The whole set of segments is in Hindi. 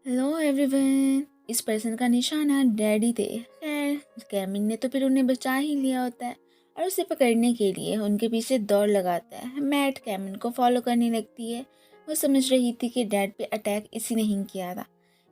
Hello everyone. इस पर्सन का निशाना डैडी थे। खैर, कैमिन ने तो फिर उन्हें बचा ही लिया होता है और उसे पकड़ने के लिए उनके पीछे दौड़ लगाता है। मैट कैमिन को फॉलो करने लगती है। वो समझ रही थी कि डैड पे अटैक इसी ने ही किया था।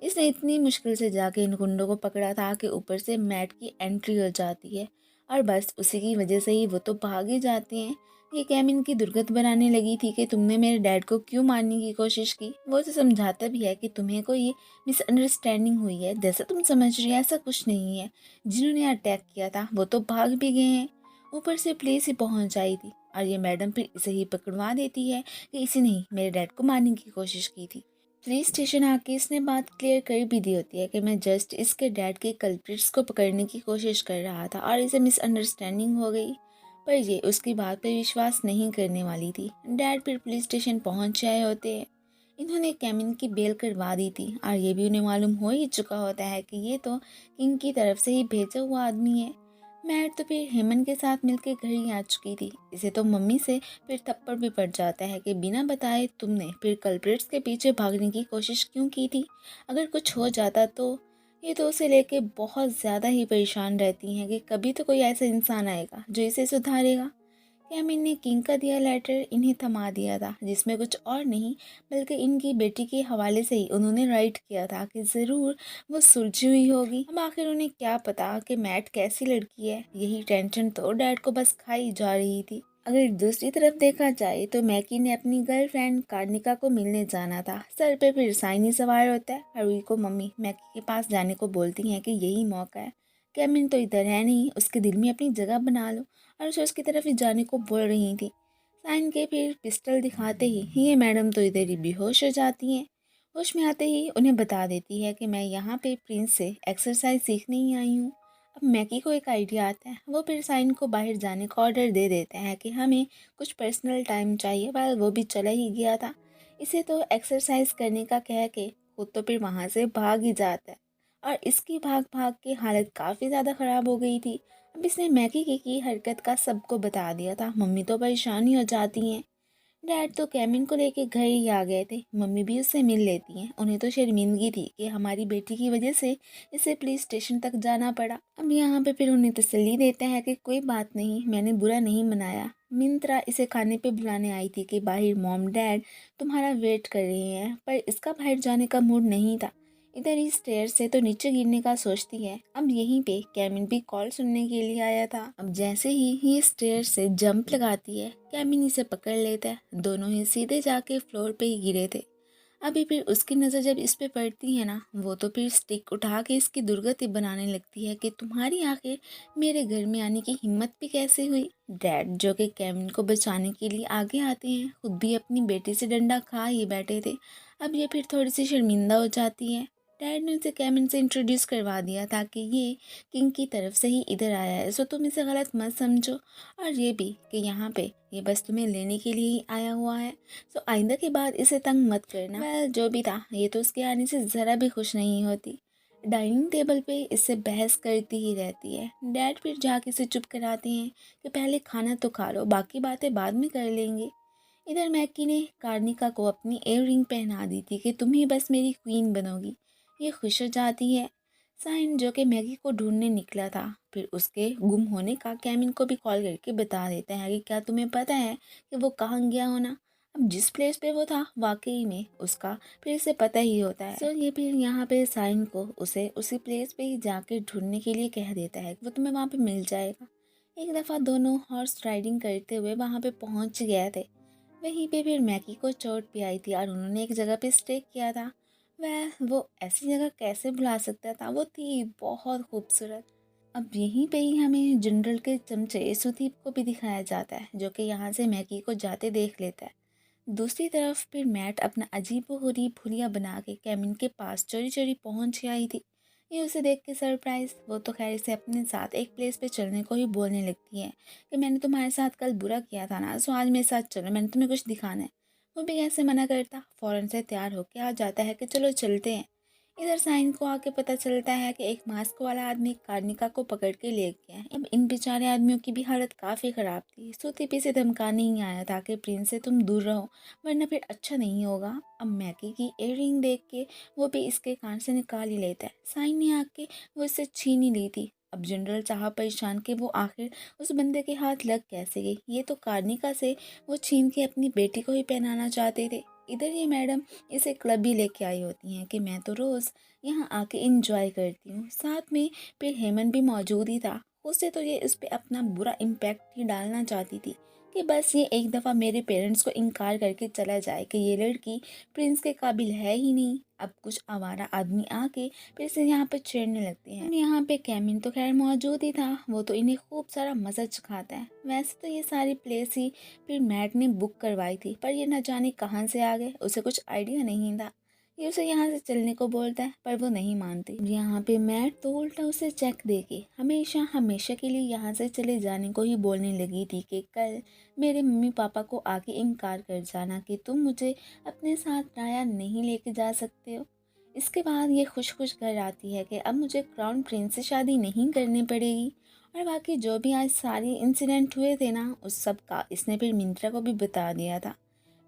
इसने इतनी मुश्किल से जाके इन गुंडों को पकड़ा था कि ऊपर से मैट की एंट्री हो जाती है और बस उसी की वजह से ही वो तो भाग ही जाते हैं। ये कैमिन की दुर्गत बनाने लगी थी कि तुमने मेरे डैड को क्यों मारने की कोशिश की। वो तो समझाता भी है कि तुम्हें कोई मिसअंडरस्टैंडिंग हुई है, जैसा तुम समझ रही है ऐसा कुछ नहीं है। जिन्होंने अटैक किया था वो तो भाग भी गए हैं। ऊपर से पुलिस ही पहुंच आई थी और ये मैडम फिर इसे ही पकड़वा देती है कि इसी ने ही मेरे डैड को मारने की कोशिश की थी। पुलिस स्टेशन आके इसने बात क्लियर कर भी दी होती है कि मैं जस्ट इसके डैड के कल्प्रिट्स को पकड़ने की कोशिश कर रहा था और इसे मिसअंडरस्टैंडिंग हो गई। पर ये उसकी बात पे विश्वास नहीं करने वाली थी। डैड फिर पुलिस स्टेशन पहुंच आए होते हैं। इन्होंने कैमिन की बेल करवा दी थी और ये भी उन्हें मालूम हो ही चुका होता है कि ये तो किंग की तरफ से ही भेजा हुआ आदमी है। मैट तो फिर हेमन के साथ मिलकर घर ही आ चुकी थी। इसे तो मम्मी से फिर थप्पड़ भी पड़ जाता है कि बिना बताए तुमने फिर कल्प्रिट्स के पीछे भागने की कोशिश क्यों की थी। अगर कुछ हो जाता तो ये तो उसे लेके बहुत ज़्यादा ही परेशान रहती हैं कि कभी तो कोई ऐसा इंसान आएगा जो इसे सुधारेगा। कैमिन ने किंग का दिया लेटर इन्हें थमा दिया था, जिसमें कुछ और नहीं बल्कि इनकी बेटी के हवाले से ही उन्होंने राइट किया था कि ज़रूर वो सुलझी हुई होगी। अब आखिर उन्हें क्या पता कि मैट कैसी लड़की है। यही टेंशन तो डैड को बस खाई जा रही थी। अगर दूसरी तरफ देखा जाए तो मैकी ने अपनी गर्लफ्रेंड कार्निका को मिलने जाना था। सर पे फिर साइन ही सवार होता है। हरुई को मम्मी मैकी के पास जाने को बोलती हैं कि यही मौका है। कैमिन तो इधर है नहीं, उसके दिल में अपनी जगह बना लो, और उसे उसकी तरफ ही जाने को बोल रही थी। साइन के फिर पिस्टल दिखाते ही ये मैडम तो इधर ही बेहोश हो जाती हैं। होश में आते ही उन्हें बता देती है कि मैं यहाँ पे प्रिंस से एक्सरसाइज सीखने ही आई हूँ। अब मैकी को एक आइडिया आता है। वो फिर साइन को बाहर जाने का ऑर्डर दे देते हैं कि हमें कुछ पर्सनल टाइम चाहिए। वाल वो भी चला ही गया था। इसे तो एक्सरसाइज करने का कह के खुद तो फिर वहाँ से भाग ही जाता है और इसकी भाग भाग की हालत काफ़ी ज़्यादा ख़राब हो गई थी। अब इसने मैगी की हरकत का सबको बता दिया था। मम्मी तो परेशान ही हो जाती हैं। डैड तो कैमिन को लेके घर ही आ गए थे। मम्मी भी उससे मिल लेती हैं। उन्हें तो शर्मिंदगी थी कि हमारी बेटी की वजह से इसे पुलिस स्टेशन तक जाना पड़ा। अब यहाँ पे फिर उन्हें तसल्ली देते हैं कि कोई बात नहीं, मैंने बुरा नहीं मनाया। मिंत्रा इसे खाने पे बुलाने आई थी कि बाहर मॉम डैड तुम्हारा वेट कर रहे हैं, पर इसका बाहर जाने का मूड नहीं था। इधर ही स्टेयर से तो नीचे गिरने का सोचती है। अब यहीं पे कैमिन भी कॉल सुनने के लिए आया था। अब जैसे ही ये स्टेयर से जंप लगाती है, कैमिन इसे पकड़ लेता है। दोनों ही सीधे जाके फ्लोर पे ही गिरे थे। अभी फिर उसकी नज़र जब इस पे पड़ती है ना, वो तो फिर स्टिक उठा के इसकी दुर्गति बनाने लगती है कि तुम्हारी आखिर मेरे घर में आने की हिम्मत भी कैसे हुई। डैड जो कि कैमिन को बचाने के लिए आगे आते हैं, खुद भी अपनी बेटी से डंडा खा ही बैठे थे। अब ये फिर थोड़ी सी शर्मिंदा हो जाती है। डैड ने उसे कैमिन से इंट्रोड्यूस करवा दिया था कि ये किंग की तरफ से ही इधर आया है, सो तुम इसे गलत मत समझो। और ये भी कि यहाँ पे ये बस तुम्हें लेने के लिए ही आया हुआ है, सो आइंदा के बाद इसे तंग मत करना। वह जो भी था, ये तो उसके आने से ज़रा भी खुश नहीं होती। डाइनिंग टेबल पे इससे बहस करती ही रहती है। डैड फिर जाके इसे चुप कराते हैं कि पहले खाना तो खा लो, बाकी बातें बाद में कर लेंगे। इधर मैकी ने कार्निका को अपनी एयर रिंग पहना दी थी कि तुम ही बस मेरी क्वीन बनोगी। ये खुश हो जाती है। साइन जो कि मैगी को ढूंढने निकला था, फिर उसके गुम होने का कैमिन को भी कॉल करके बता देता है कि क्या तुम्हें पता है कि वो कहाँ गया होना। अब जिस प्लेस पे वो था वाकई में उसका फिर से पता ही होता है। सो ये फिर यहाँ पे साइन को उसे उसी प्लेस पे ही जाके ढूंढने के लिए कह देता है कि वो तुम्हें वहाँ पे मिल जाएगा। एक दफ़ा दोनों हॉर्स राइडिंग करते हुए वहाँ पे पहुँच गए थे। वहीं पे फिर मैगी को चोट भी आई थी और उन्होंने एक जगह पे स्टे किया था। वह वो ऐसी जगह कैसे भुला सकता था, वो थी बहुत खूबसूरत। अब यहीं पे ही हमें जनरल के चमचे सुदीप को भी दिखाया जाता है, जो कि यहाँ से मैगी को जाते देख लेता है। दूसरी तरफ फिर मैट अपना अजीबोगरीब हुलिया बना के कैमिन के पास चोरी चोरी पहुँच आई थी। ये उसे देख के सरप्राइज। वो तो खैर इसे अपने साथ एक प्लेस पे चलने को ही बोलने लगती है कि मैंने तुम्हारे साथ कल बुरा किया था ना, सो आज मेरे साथ चलो, मैंने तुम्हें कुछ दिखाना है। वो भी कैसे मना करता, फ़ौरन से तैयार होके आ जाता है कि चलो चलते हैं। इधर साइन को आके पता चलता है कि एक मास्क वाला आदमी कार्निका को पकड़ के ले गया है। अब इन बेचारे आदमियों की भी हालत काफ़ी ख़राब थी। सुतीपी से धमकाने ही आया था कि प्रिंस से तुम दूर रहो वरना फिर अच्छा नहीं होगा। अब मैकी की इयररिंग देख के वो भी इसके कान से निकाल ही लेता है। साइन ने आके वो इससे छीन ही ली थी। अब जनरल साहब परेशान कि वो आखिर उस बंदे के हाथ लग कैसे गई। ये तो कार्निका से वो छीन के अपनी बेटी को ही पहनाना चाहते थे। इधर ये मैडम इसे क्लब भी लेके आई होती हैं कि मैं तो रोज़ यहाँ आके इंजॉय करती हूँ। साथ में फिर हेमंत भी मौजूद ही था। उससे तो ये इस पे अपना बुरा इम्पैक्ट ही डालना चाहती थी कि बस ये एक दफ़ा मेरे पेरेंट्स को इनकार करके चला जाए कि ये लड़की प्रिंस के काबिल है ही नहीं। अब कुछ आवारा आदमी आके फिर से यहाँ पे छेड़ने लगते हैं। यहाँ पे कैमिन तो खैर मौजूद ही था। वो तो इन्हें खूब सारा मजा चखाता है। वैसे तो ये सारी प्लेस ही फिर मैट ने बुक करवाई थी, पर ये न जाने कहाँ से आ गए, उसे कुछ आइडिया नहीं था। ये उसे यहाँ से चलने को बोलता है पर वो नहीं मानती। यहाँ पे मैट तो उल्टा उसे चेक देके हमेशा हमेशा के लिए यहाँ से चले जाने को ही बोलने लगी थी कि कल मेरे मम्मी पापा को आके इनकार कर जाना कि तुम मुझे अपने साथ राया नहीं लेके जा सकते हो। इसके बाद ये खुश खुश घर आती है कि अब मुझे क्राउन प्रिंस से शादी नहीं करनी पड़ेगी। और बाकी जो भी आज सारे इंसिडेंट हुए थे ना, उस सब का इसने फिर मिंत्रा को भी बता दिया था।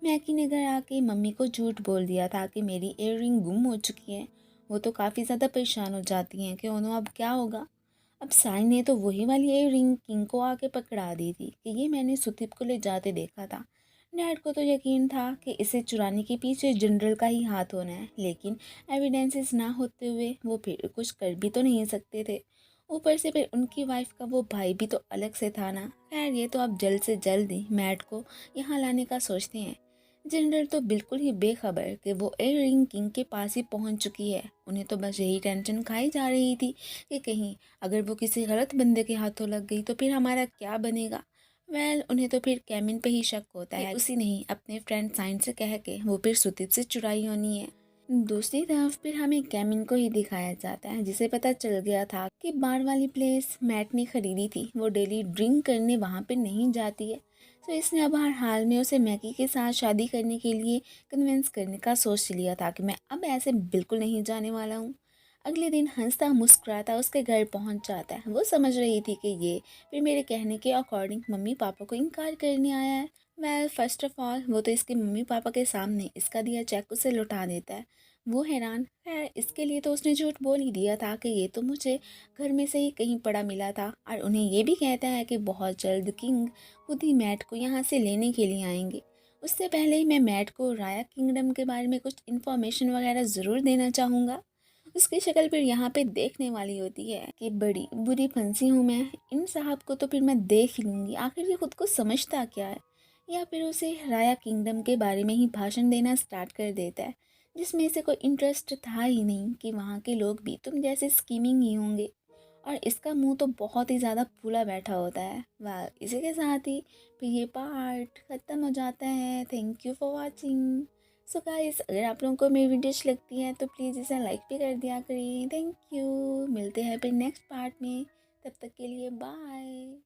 मैकी ने घर आके मम्मी को झूठ बोल दिया था कि मेरी इयररिंग गुम हो चुकी है। वो तो काफ़ी ज़्यादा परेशान हो जाती हैं कि उन्होंने अब क्या होगा। अब साई ने तो वही वाली इयररिंग किंग को आके पकड़ा दी थी कि ये मैंने सुतीप को ले जाते देखा था। डैड को तो यकीन था कि इसे चुराने के पीछे जनरल का ही हाथ होना है, लेकिन एविडेंसेस ना होते हुए वो फिर कुछ कर भी तो नहीं सकते थे। ऊपर से फिर उनकी वाइफ का वो भाई भी तो अलग से था ना। खैर ये तो अब जल्द से जल्द ही मैट को यहाँ लाने का सोचते हैं। जनरल तो बिल्कुल ही बेखबर कि वो इयररिंग किंग के पास ही पहुंच चुकी है। उन्हें तो बस यही टेंशन खाई जा रही थी कि कहीं अगर वो किसी गलत बंदे के हाथों लग गई तो फिर हमारा क्या बनेगा। उन्हें तो फिर कैमिन पे ही शक होता है, उसी नहीं अपने फ्रेंड साइन से कह के वो फिर सुतीप से चुराई होनी है। दूसरी तरफ फिर हमें कैमिन को ही दिखाया जाता है, जिसे पता चल गया था कि बार वाली प्लेस मैट ने खरीदी थी, वो डेली ड्रिंक करने वहाँ पे नहीं जाती है। तो इसने अब हर हाल में उसे मैगी के साथ शादी करने के लिए कन्विंस करने का सोच लिया था कि मैं अब ऐसे बिल्कुल नहीं जाने वाला हूँ। अगले दिन हंसता मुस्कुराता उसके घर पहुँच जाता है। वो समझ रही थी कि ये फिर मेरे कहने के अकॉर्डिंग मम्मी पापा को इनकार करने आया है। फर्स्ट ऑफ ऑल वो तो इसके मम्मी पापा के सामने इसका दिया चेक उसे लौटा देता है। वो हैरान। खैर इसके लिए तो उसने झूठ बोल ही दिया था कि ये तो मुझे घर में से ही कहीं पड़ा मिला था, और उन्हें ये भी कहता है कि बहुत जल्द किंग खुद ही मैट को यहाँ से लेने के लिए आएंगे। उससे पहले ही मैं मैट को राया किंगडम के बारे में कुछ इन्फॉर्मेशन वगैरह ज़रूर देना चाहूँगा। उसकी शक्ल फिर यहाँ पे देखने वाली होती है कि बड़ी बुरी फंसी हूँ मैं, इन साहब को तो फिर मैं देख ही लूँगी आखिर ये खुद को समझता क्या है। या फिर उसे राया किंगडम के बारे में ही भाषण देना स्टार्ट कर देता है, जिसमें इसे कोई इंटरेस्ट था ही नहीं कि वहाँ के लोग भी तुम जैसे स्कीमिंग ही होंगे। और इसका मुंह तो बहुत ही ज़्यादा फूला बैठा होता है। वाह, इसी के साथ ही फिर ये पार्ट ख़त्म हो जाता है। Thank you for watching. So guys, अगर आप लोगों को मेरी वीडियो अच्छी लगती है तो प्लीज़ इसे लाइक भी कर दिया करिए। Thank you. मिलते हैं फिर नेक्स्ट पार्ट में, तब तक के लिए बाय।